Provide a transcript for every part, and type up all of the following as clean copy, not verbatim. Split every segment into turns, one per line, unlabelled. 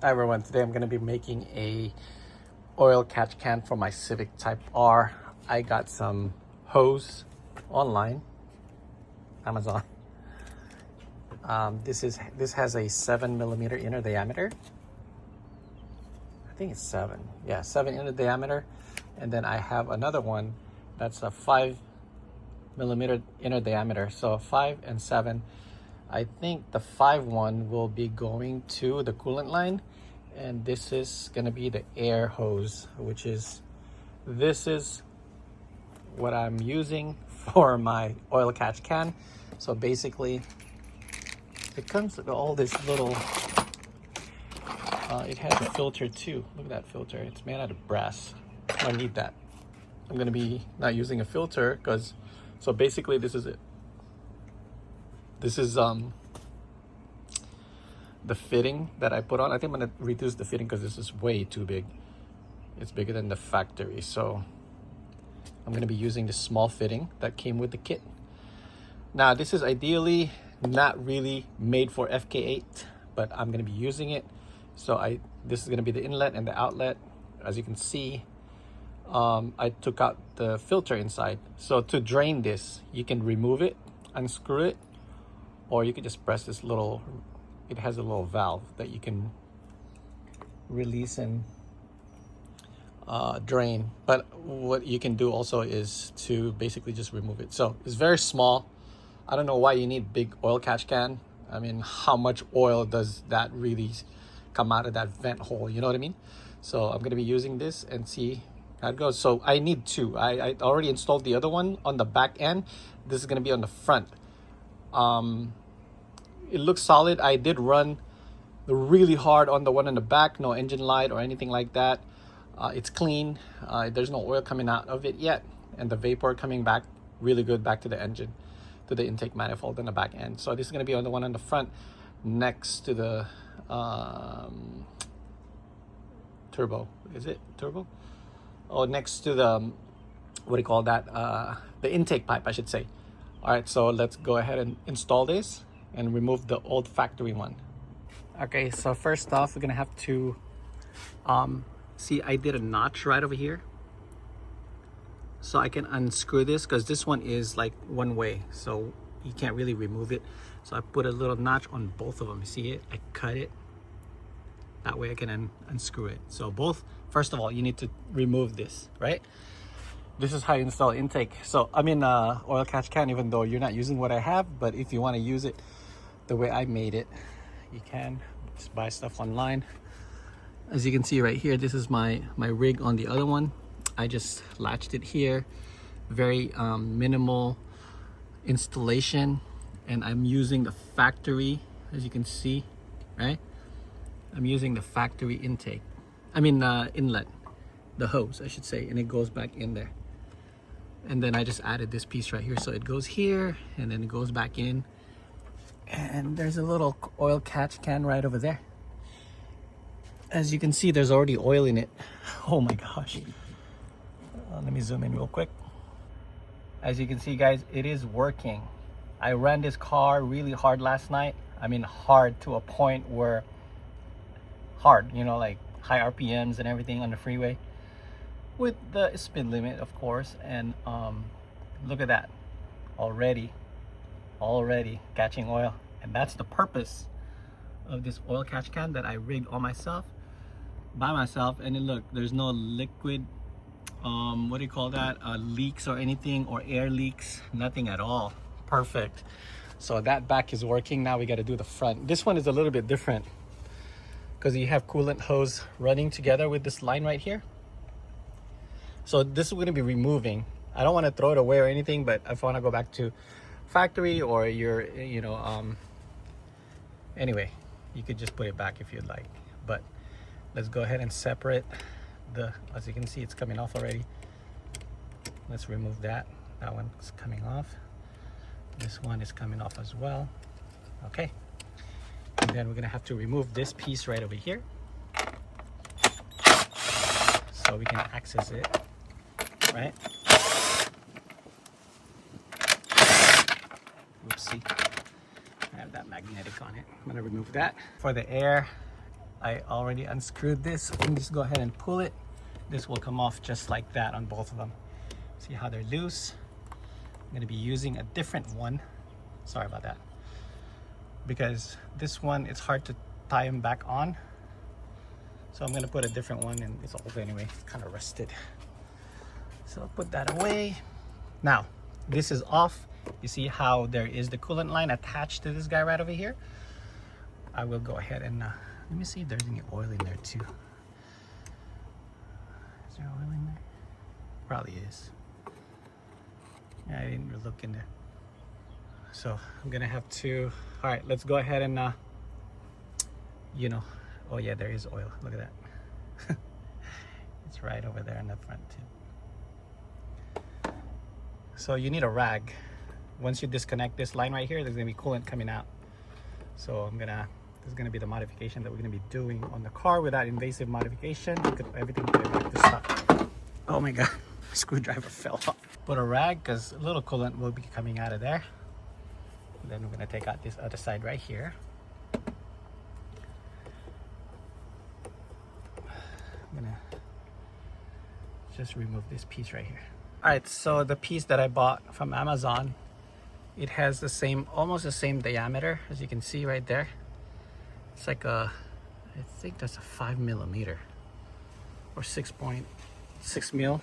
Hi everyone, today I'm going to be making a oil catch can for my Civic Type R. I got some hose online, Amazon. This has a 7mm inner diameter. I think it's 7. Yeah, 7 inner diameter. And then I have another one that's a 5mm inner diameter. So 5 and 7. I think the 5 one will be going to the coolant line, and this is going to be the air hose, this is what I'm using for my oil catch can. So basically it comes with all this little it has a filter too. Look at that filter, it's made out of brass. I don't need that. I'm going to be not using a filter because, so basically this is it. This is the fitting that I put on. I think I'm gonna reduce the fitting because this is way too big. It's bigger than the factory, so I'm gonna be using the small fitting that came with the kit. Now this is ideally not really made for FK8, but I'm gonna be using it. So this is gonna be the inlet and the outlet. As you can see, I took out the filter inside. So to drain this, you can remove it, unscrew it, or you could just press this little, it has a little valve that you can release and drain. But what you can do also is to basically just remove it. So it's very small. I don't know why you need big oil catch can. I mean, how much oil does that really come out of that vent hole? You know what I mean? So I'm gonna be using this and see how it goes. So I need two. I already installed the other one on the back end. This is gonna be on the front. It looks solid. I did run really hard on the one in the back, no engine light or anything like that. It's clean. There's no oil coming out of it yet, and the vapor coming back really good back to the engine, to the intake manifold on the back end. So this is going to be on the one on the front next to the turbo. Is it turbo? Oh, next to the what do you call that, the intake pipe, I should say. All right, so let's go ahead and install this and remove the old factory one. Okay, so first off, we're gonna have to see, I did a notch right over here, so I can unscrew this because this one is like one way, so you can't really remove it. So I put a little notch on both of them. You see it? I cut it that way. I can unscrew it. So both, first of all, you need to remove this, right? This is how you install intake. So I mean oil catch can, even though you're not using what I have, but if you want to use it the way I made it, you can just buy stuff online. As you can see right here, this is my rig on the other one. I just latched it here, very minimal installation, and I'm using the factory, as you can see, right? I'm using the factory intake, I mean inlet, the hose I should say, and it goes back in there. And then I just added this piece right here, so it goes here and then it goes back in. And there's a little oil catch can right over there. As you can see, there's already oil in it. Oh my gosh. Let me zoom in real quick. As you can see, guys, it is working. I ran this car really hard last night. I mean hard to a point where hard, you know, like high RPMs and everything on the freeway, with the speed limit, of course. And look at that, already catching oil. And that's the purpose of this oil catch can that I rigged on myself, by myself. And then look, there's no liquid what do you call that, leaks or anything, or air leaks, nothing at all. Perfect. So that back is working. Now we got to do the front. This one is a little bit different because you have coolant hose running together with this line right here. So this is going to be removing. I don't want to throw it away or anything, but if I want to go back to factory, or you're, you know, anyway, you could just put it back if you'd like. But let's go ahead and separate the, as you can see, it's coming off already. Let's remove that. That one's coming off. This one is coming off as well. Okay. And then we're gonna have to remove this piece right over here so we can access it, right? Oopsie. I have that magnetic on it. I'm gonna remove that. For the air I already unscrewed this. So you can just go ahead and pull it. This will come off just like that on both of them. See how they're loose? I'm gonna be using a different one. Sorry about that. Because this one, it's hard to tie them back on. So I'm gonna put a different one, and it's old anyway, kind of rusted. So I'll put that away. Now, this is off. You see how there is the coolant line attached to this guy right over here? I will go ahead and, let me see if there's any oil in there too. Is there oil in there? Probably is. Yeah, I didn't really look in there. So I'm gonna have to, all right, let's go ahead and, you know, oh yeah, there is oil. Look at that. It's right over there in the front too. So you need a rag. Once you disconnect this line right here, there's gonna be coolant coming out. So this is gonna be the modification that we're gonna be doing on the car without invasive modification. Look at everything put it back to stock. Oh my God, my screwdriver fell off. Put a rag, because a little coolant will be coming out of there. And then we're gonna take out this other side right here. I'm gonna just remove this piece right here. All right, so the piece that I bought from Amazon, it has the same, almost the same diameter as you can see right there. It's like a, I think that's a 5mm or 6.6 mil.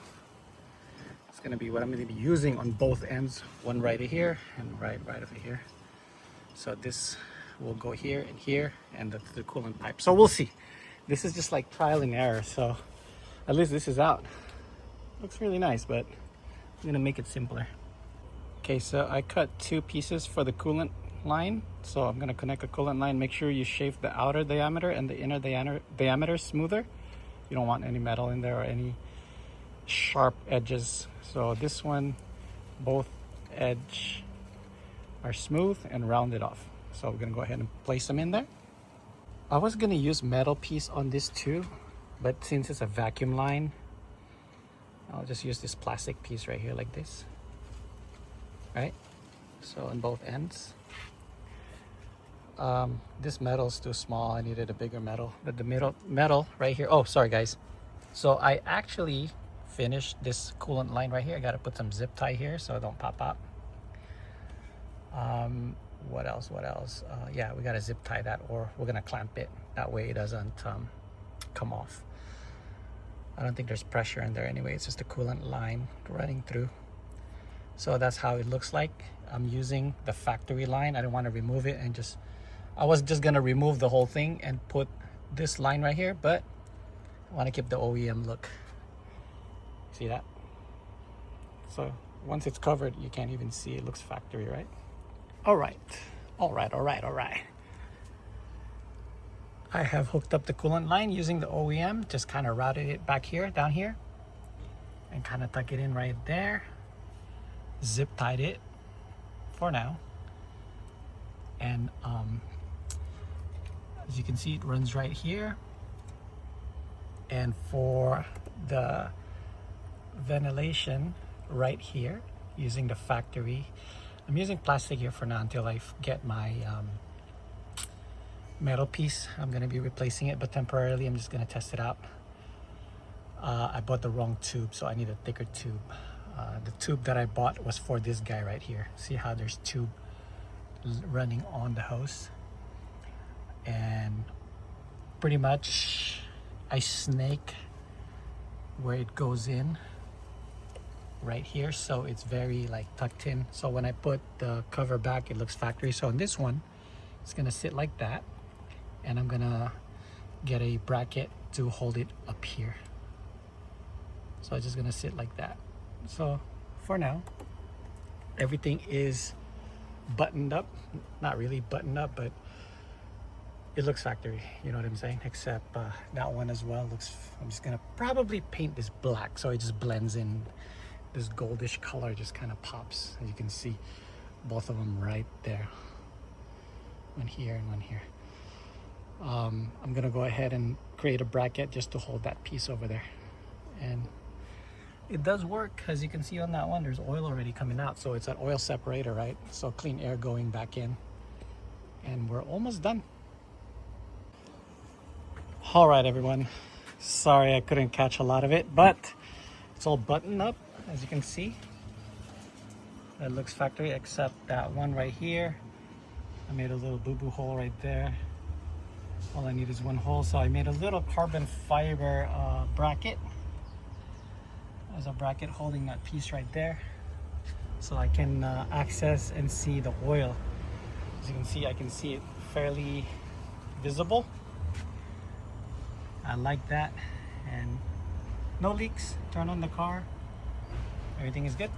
It's gonna be what I'm gonna be using on both ends, one right here and right over here. So this will go here and here, and the coolant pipe. So we'll see. This is just like trial and error. So at least this is out. Looks really nice, but I'm gonna make it simpler. Okay, so I cut 2 pieces for the coolant line. So I'm gonna connect the coolant line. Make sure you shave the outer diameter and the inner diameter smoother. You don't want any metal in there or any sharp edges. So this one, both edge are smooth and rounded off. So we're gonna go ahead and place them in there. I was gonna use metal piece on this too, but since it's a vacuum line, I'll just use this plastic piece right here like this. Right? So on both ends. This metal is too small. I needed a bigger metal. But the metal right here. Oh, sorry guys. So I actually finished this coolant line right here. I gotta put some zip tie here so it don't pop out. What else? Yeah, we gotta zip tie that, or we're gonna clamp it. That way it doesn't come off. I don't think there's pressure in there anyway. It's just a coolant line running through. So that's how it looks like. I'm using the factory line. I don't want to remove it and I was just gonna remove the whole thing and put this line right here, but I want to keep the OEM look. See that? So once it's covered, you can't even see it looks factory, right? All right. I have hooked up the coolant line using the OEM, just kind of routed it back here, down here, and kind of tuck it in right there. Zip tied it for now. And as you can see, it runs right here. And for the ventilation right here, using the factory, I'm using plastic here for now until I get my metal piece. I'm gonna be replacing it, but temporarily I'm just gonna test it out. I bought the wrong tube, so I need a thicker tube. The tube that I bought was for this guy right here. See how there's tube running on the hose, and pretty much I snake where it goes in right here, so it's very like tucked in. So when I put the cover back, it looks factory. So on this one, it's gonna sit like that, and I'm gonna get a bracket to hold it up here. So it's just gonna sit like that. So for now, everything is buttoned up. Not really buttoned up, but it looks factory, you know what I'm saying? Except that one as well looks, I'm just gonna probably paint this black so it just blends in. This goldish color just kind of pops, as you can see, both of them right there. One here and one here. I'm gonna go ahead and create a bracket just to hold that piece over there. And it does work. As you can see on that one, there's oil already coming out, so it's an oil separator, right? So clean air going back in, and we're almost done. All right, everyone. Sorry I couldn't catch a lot of it, but it's all buttoned up, as you can see. It looks factory, except that one right here. I made a little boo-boo hole right there. All I need is one hole, so I made a little carbon fiber bracket. There's a bracket holding that piece right there, so I can access and see the oil. As you can see, I can see it fairly visible. I like that, and no leaks. Turn on the car, everything is good.